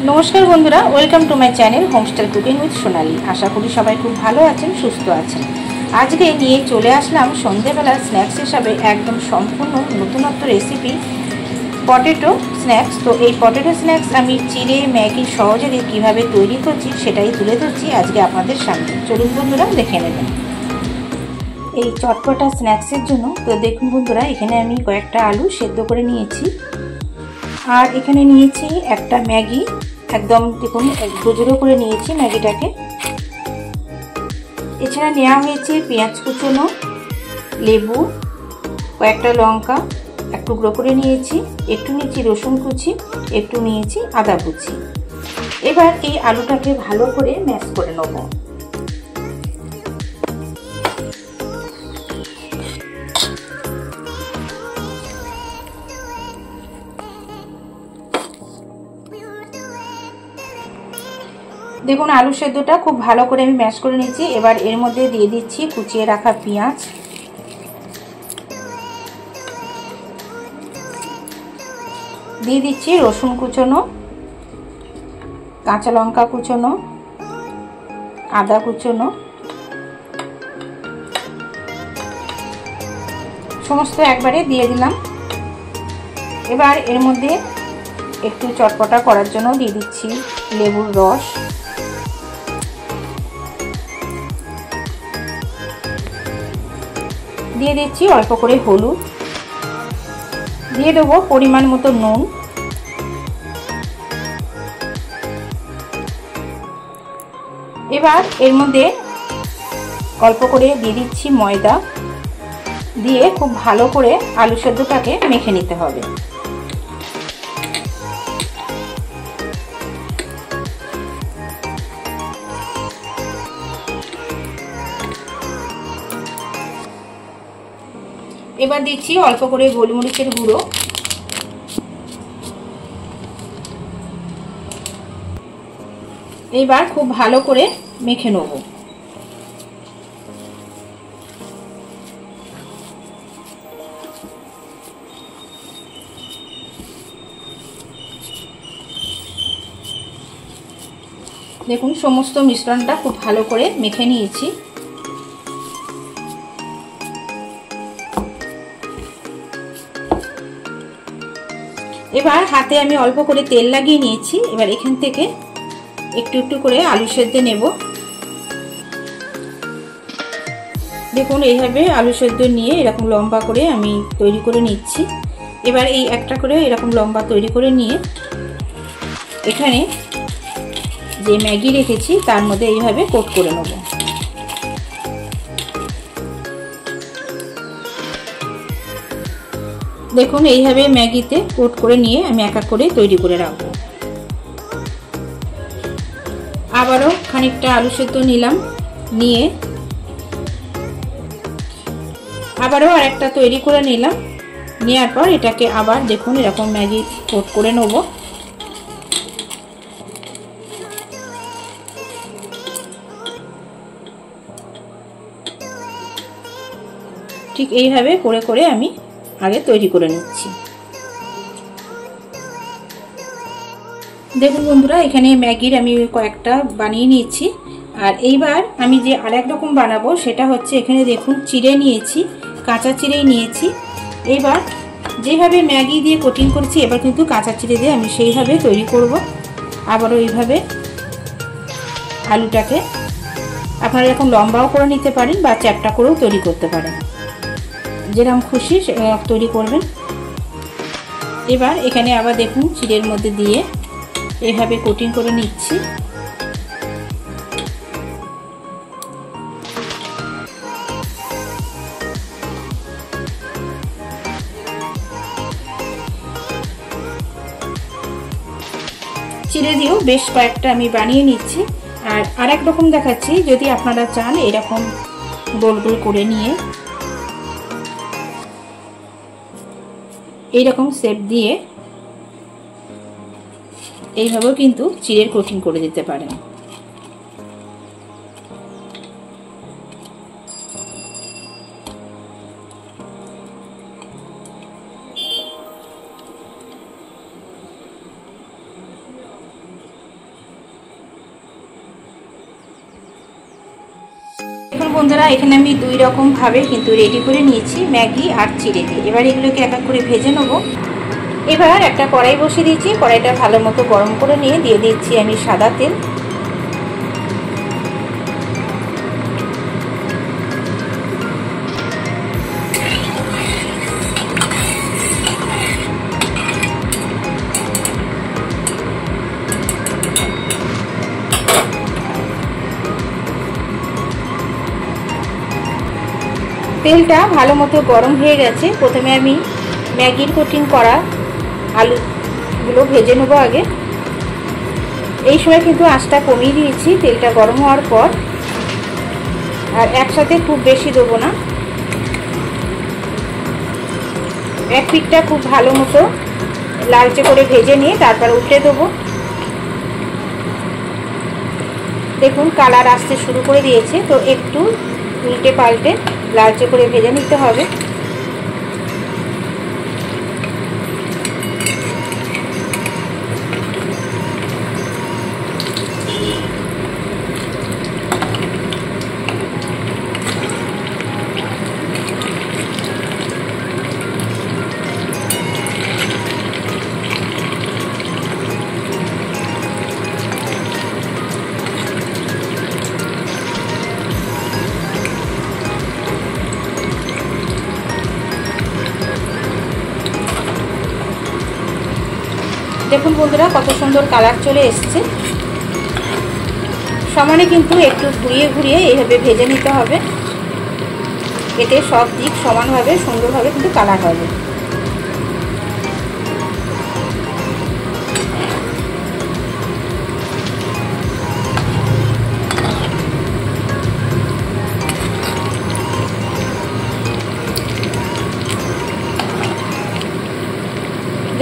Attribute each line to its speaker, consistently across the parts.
Speaker 1: नमस्कार बंधुरा welcome to my channel homestyle cooking with Sonali. आशा करी सबाई खूब भालो आछेन सुस्थ आछेन। आज के निये चले आसलाम सन्ध्येबेला स्नैक्स हिसाबे एकदम सम्पूर्ण नतूनत्व रेसिपि पटेटो स्नैक्स। तो ये पटेटो स्नैक्स आमी चिड़े मैगी सहजे किभाबे तैरी करछि सेटाई तुले धरछि आज के आपनादेर सामने। चलुन बंधुरा देखे नेबेन এই চটপটা স্ন্যাক্সের জন্য। তো দেখুন বন্ধুরা, এখানে আমি কয়েকটা আলু সেদ্ধ করে নিয়েছি আর এখানে নিয়েছি একটা ম্যাগি, একদম দেখুন গুঁড়ো করে নিয়েছি ম্যাগিটাকে। এছাড়া নেওয়া হয়েছে পেঁয়াজ কুচনো, লেবু, কয়েকটা লঙ্কা এক টুকরো করে নিয়েছি, একটু নিয়েছি রসুন কুচি, একটু নিয়েছি আদা কুচি। এবার এই আলুটাকে ভালো করে ম্যাশ করে নেব। দেখুন আলু সেদ্ধটা খুব ভালো করে আমি ম্যাশ করে নিয়েছি। এবার এর মধ্যে দিয়ে দিচ্ছি কুচিয়ে রাখা পেঁয়াজ, দিয়ে দিচ্ছি রসুন কুচনো, কাঁচা লঙ্কা কুচনো, আদা কুচনো, সমস্ত একবারে দিয়ে দিলাম। এবার এর মধ্যে একটু চটপটা করার জন্য দিয়ে দিচ্ছি লেবুর রস, দিয়ে দিচ্ছি অল্প করে হলুদ, দিয়ে দেবো পরিমাণ মতো নুন, এবার এর মধ্যে অল্প করে দিয়ে দিচ্ছি ময়দা, দিয়ে খুব ভালো করে আলু সেদ্ধটাকে মেখে নিতে হবে। এবার দিচ্ছি অল্প করে গোলমরিচের গুঁড়ো, এবার খুব ভালো করে মেখে নেব। দেখুন সমস্ত মিশ্রণটা খুব ভালো করে মেখে নিয়েছি। এবার হাতে আমি অল্প করে তেল লাগিয়ে নিয়েছি। এবার এখান থেকে একটু একটু করে আলু সেদ্ধ নেব। দেখুন এইভাবে আলু সেদ্ধ নিয়ে এরকম লম্বা করে আমি তৈরি করে নিচ্ছি। এবার এই একটা করে এরকম লম্বা তৈরি করে নিয়ে এখানে যে ম্যাগি রেখেছি তার মধ্যে এইভাবে কোট করে নেব। দেখুন এইভাবে ম্যাগিতে কোট করে নিয়ে আমি এক এক করে তৈরি করে রাখবো। আবারও খানিকটা আলু সেদ্ধ নিলাম, নিয়ে আবারও আরেকটা তৈরি করে নিলাম। নেওয়ার পর এটাকে আবার দেখুন এরকম ম্যাগি কোট করে নেব। ঠিক এইভাবে করে করে আমি আগে তৈরি করে নিচ্ছি। দেখুন বন্ধুরা, এখানে ম্যাগির আমি কয়েকটা বানিয়ে নিয়েছি। আর এইবার আমি যে আরেক রকম বানাবো সেটা হচ্ছে, এখানে দেখুন চিড়ে নিয়েছি, কাঁচা চিড়েই নিয়েছি। এবার যেভাবে ম্যাগি দিয়ে কোটিং করেছি এবার কিন্তু কাঁচা চিড়ে দিয়ে আমি সেইভাবে তৈরি করব। আবারও এইভাবে আলুটাকে আপনারা এরকম লম্বাও করে নিতে পারেন বা চ্যাপটা করেও তৈরি করতে পারেন, যেরকম খুশি তৈরি করবেন। এবার এখানে আবার দেখুন চিড়ের মধ্যে দিয়ে এইভাবে কোটিং করে নিচ্ছি। চিড়ে দিয়েও বেশ কয়েকটা আমি বানিয়ে নিচ্ছি। আর আরেক রকম দেখাচ্ছি, যদি আপনারা চান এরকম গোল গোল করে নিয়ে এইরকম শেপ দিয়ে এইভাবেও কিন্তু চিড়ের কোটিং করে দিতে পারেন। বন্ধুরা এখানে আমি দুই রকম ভাবে কিন্তু রেডি করে নিয়েছি ম্যাগি আর চিড়ে দিয়ে। এবার এগুলোকে এক এক করে ভেজে নেব। এবার একটা কড়াই বসিয়ে দিয়েছি, কড়াইটা ভালো মতো গরম করে নিয়ে দিয়ে দিচ্ছি আমি সাদা তেল। তেলটা ভালো মতো গরম হয়ে গেছে। প্রথমে আমি ম্যাগির কোটিং করা আলুগুলো ভেজে নেবো আগে। এই সময় কিন্তু আঁচটা কমিয়ে দিয়েছি তেলটা গরম হওয়ার পর, আর একসাথে খুব বেশি দেবো না। এক পিঠটা খুব ভালো মতো লালচে করে ভেজে নিয়ে তারপর উল্টে দেবো। দেখুন কালার আসতে শুরু করে দিয়েছে, তো একটু উল্টে পাল্টে লালচে করে ভেজে নিতে হবে। দেখুন বন্ধুরা কত সুন্দর কালার চলে এসছে। সমানে কিন্তু একটু ঘুরিয়ে ঘুরিয়ে এইভাবে ভেজে নিতে হবে, এতে সব দিক সমানভাবে সুন্দরভাবে কিন্তু কালার হবে।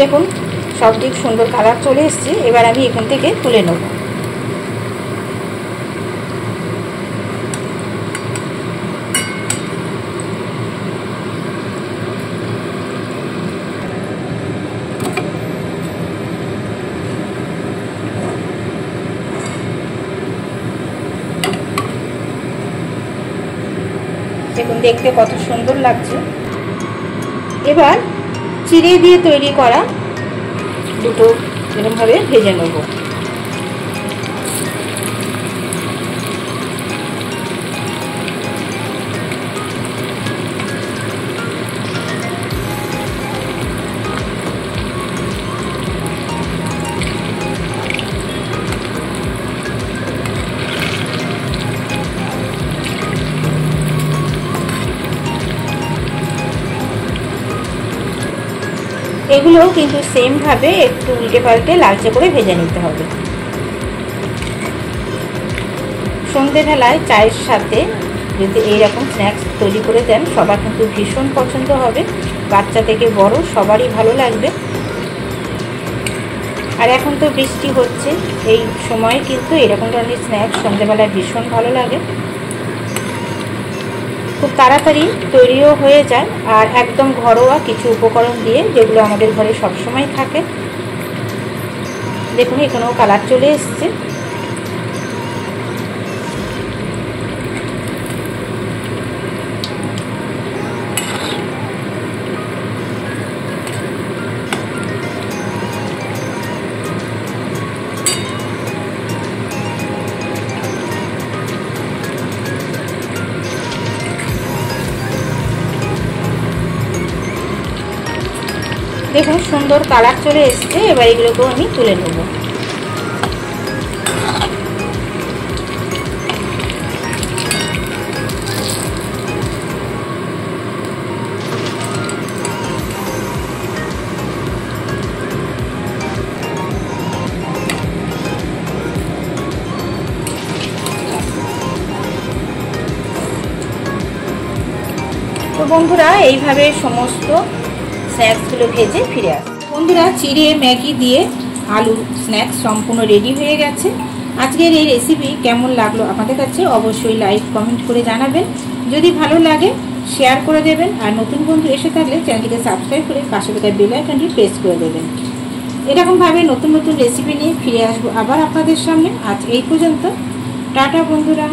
Speaker 1: দেখুন সব দিক সুন্দর কালার চলে এসছে। এবার আমি এখান থেকে তুলে নেব। দেখুন দেখতে কত সুন্দর লাগছে। এবার চিড়ে দিয়ে তৈরি করা দুটো এরকমভাবে ভেজে নেব। এগুলোও কিন্তু সেম ভাবে একটু উল্টে পাল্টে লালচে করে ভেজে নিতে হবে। সন্ধেবেলায় চায়ের সাথে যদি এইরকম স্ন্যাক্স তৈরি করে দেন সবার কিন্তু ভীষণ পছন্দ হবে, বাচ্চা থেকে বড় সবারই ভালো লাগবে। আর এখন তো বৃষ্টি হচ্ছে, এই সময় কিন্তু এরকম ধরনের স্ন্যাক্স সন্ধেবেলায় ভীষণ ভালো লাগে। খুব তাড়াতাড়ি তৈরিও হয়ে যায় আর একদম ঘরোয়া কিছু উপকরণ দিয়ে, যেগুলো আমাদের ঘরে সবসময় থাকে। দেখুন এখানেও কালার চলে এসছে। দেখুন সুন্দর কালার চলে এসছে। এবার এগুলোকেও আমি তুলে নেব। তো বন্ধুরা এইভাবে সমস্ত স্ন্যাক্সগুলো ভেজে ফিরে আসে। বন্ধুরা চিড়ে ম্যাগি দিয়ে আলু স্ন্যাক্স সম্পূর্ণ রেডি হয়ে গেছে। আজকের এই রেসিপি কেমন লাগলো আপনাদের কাছে অবশ্যই লাইক কমেন্ট করে জানাবেন। যদি ভালো লাগে শেয়ার করে দেবেন, আর নতুন বন্ধু এসে থাকলে চ্যানেলটিকে সাবস্ক্রাইব করে পাশে থাকা বেল আইকনটি প্রেস করে দেবেন। এরকমভাবে নতুন নতুন রেসিপি নিয়ে ফিরে আসবো আবার আপনাদের সামনে। আজ এই পর্যন্ত, টাটা বন্ধুরা।